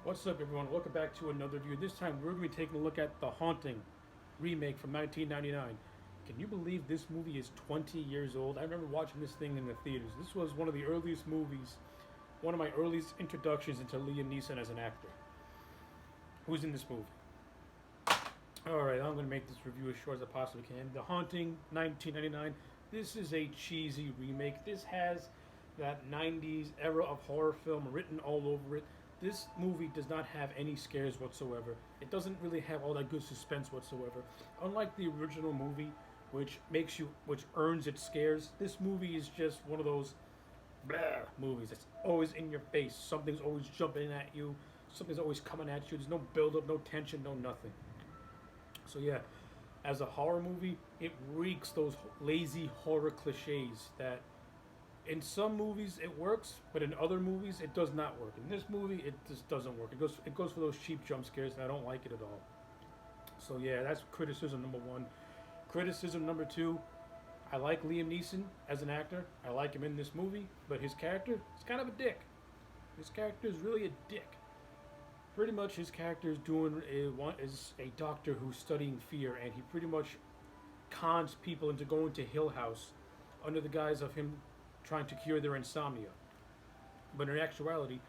What's up, everyone? Welcome back to another review. This time, we're going to be taking a look at The Haunting remake from 1999. Can you believe this movie is 20 years old? I remember watching this thing in the theaters. This was one of the earliest movies, one of my earliest introductions into Liam Neeson as an actor. Who's in this movie? Alright, I'm going to make this review as short as I possibly can. The Haunting 1999. This is a cheesy remake. This has that 90s era of horror film written all over it. This movie does not have any scares whatsoever. It doesn't really have all that good suspense whatsoever. Unlike the original movie, which earns its scares, this movie is just one of those blah movies. It's always in your face. Something's always jumping at you. Something's always coming at you. There's no build up, no tension, no nothing. So yeah, as a horror movie, it reeks those lazy horror cliches that in some movies it works, but in other movies it does not work. In this movie, it just doesn't work. It goes for those cheap jump scares, and I don't like it at all. So yeah, that's criticism number one. Criticism number two: I like Liam Neeson as an actor. I like him in this movie, but his character is kind of a dick. His character is really a dick. Pretty much, his character is is a doctor who's studying fear, and he pretty much cons people into going to Hill House under the guise of him trying to cure their insomnia. But in actuality,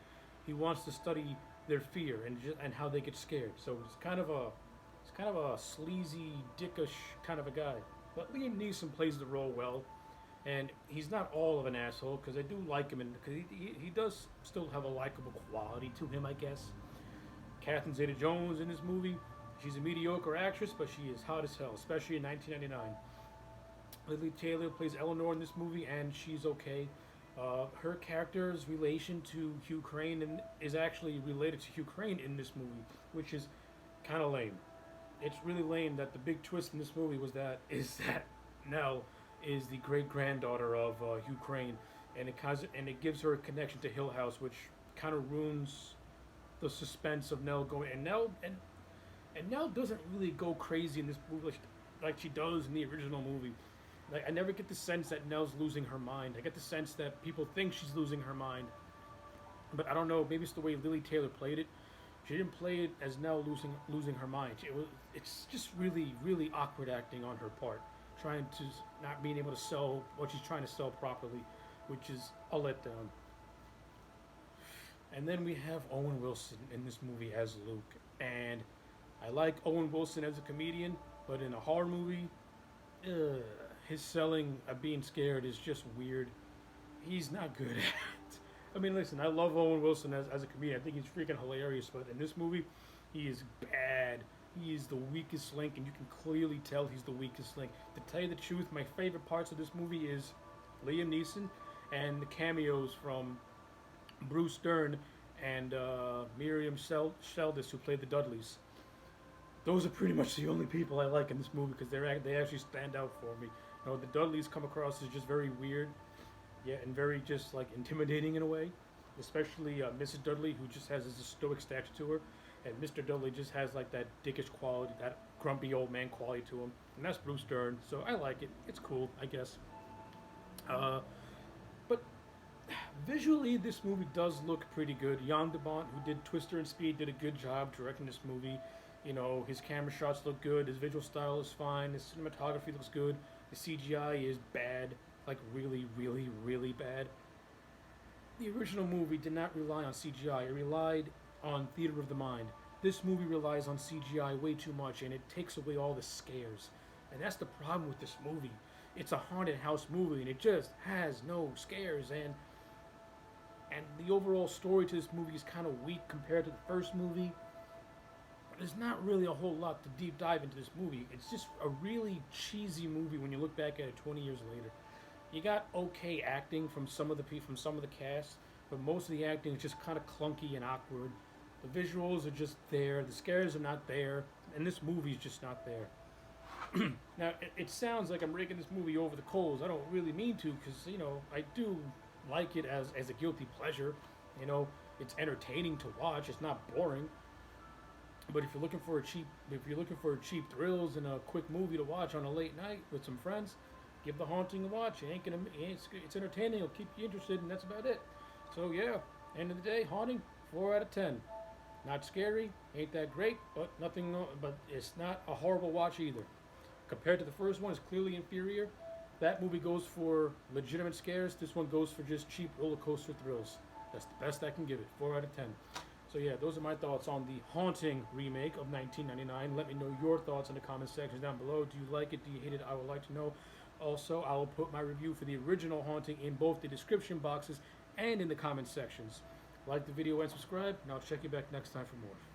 he wants to study their fear and how they get scared. So it's kind of a sleazy, dickish kind of a guy. But Liam Neeson plays the role well, and he's not all of an asshole because I do like him, because he does still have a likable quality to him, I guess. Catherine Zeta-Jones in this movie, she's a mediocre actress, but she is hot as hell, especially in 1999. Lily Taylor plays Eleanor in this movie, and she's okay. Her character's relation to Hugh Crane is actually related to Hugh Crane in this movie, which is kind of lame. It's really lame that the big twist in this movie is that Nell is the great granddaughter of Hugh Crane, and it gives her a connection to Hill House, which kind of ruins the suspense of Nell going. And Nell doesn't really go crazy in this movie like she does in the original movie. Like, I never get the sense that Nell's losing her mind. I get the sense that people think she's losing her mind, but I don't know. Maybe it's the way Lily Taylor played it. She didn't play it as Nell losing her mind. It's just really awkward acting on her part, trying to not being able to sell what she's trying to sell properly, which is a letdown. And then we have Owen Wilson in this movie as Luke, and I like Owen Wilson as a comedian, but in a horror movie, ugh, his selling of being scared is just weird. He's not good at it. I mean, listen, I love Owen Wilson as a comedian. I think he's freaking hilarious, but in this movie, he is bad. He is the weakest link, and you can clearly tell he's the weakest link. To tell you the truth, my favorite parts of this movie is Liam Neeson and the cameos from Bruce Dern and Miriam Sheldis, who played the Dudleys. Those are pretty much the only people I like in this movie because they actually stand out for me. You know, the Dudleys come across as just very weird, yeah, and very just like intimidating in a way. Especially Mrs. Dudley, who just has this stoic stature to her, and Mr. Dudley just has like that dickish quality, that grumpy old man quality to him, and that's Bruce Dern. So I like it. It's cool, I guess. Uh, but visually, this movie does look pretty good. Jan de Bont, who did Twister and Speed, did a good job directing this movie. You know, his camera shots look good, his visual style is fine, his cinematography looks good, the CGI is bad, like really bad. The original movie did not rely on CGI, it relied on theater of the mind. This movie relies on CGI way too much, and it takes away all the scares. And that's the problem with this movie. It's a haunted house movie, and it just has no scares, and the overall story to this movie is kind of weak compared to the first movie. There's not really a whole lot to deep dive into this movie. It's just a really cheesy movie when you look back at it 20 years later. You got okay acting from some of the cast, but most of the acting is just kind of clunky and awkward. The visuals are just there, the scares are not there, and this movie is just not there. Now, it sounds like I'm raking this movie over the coals. I don't really mean to, because I do like it as a guilty pleasure. It's entertaining to watch. It's not boring. But if you're looking for cheap thrills and a quick movie to watch on a late night with some friends, give The Haunting a watch. It's entertaining. It'll keep you interested, and that's about it. So yeah, end of the day, Haunting 4 out of 10. Not scary, ain't that great, but nothing. But it's not a horrible watch either. Compared to the first one, it's clearly inferior. That movie goes for legitimate scares. This one goes for just cheap roller coaster thrills. That's the best I can give it. 4 out of 10. So yeah, those are my thoughts on the Haunting remake of 1999. Let me know your thoughts in the comment sections down below. Do you like it? Do you hate it? I would like to know. Also, I will put my review for the original Haunting in both the description boxes and in the comment sections. Like the video and subscribe, and I'll check you back next time for more.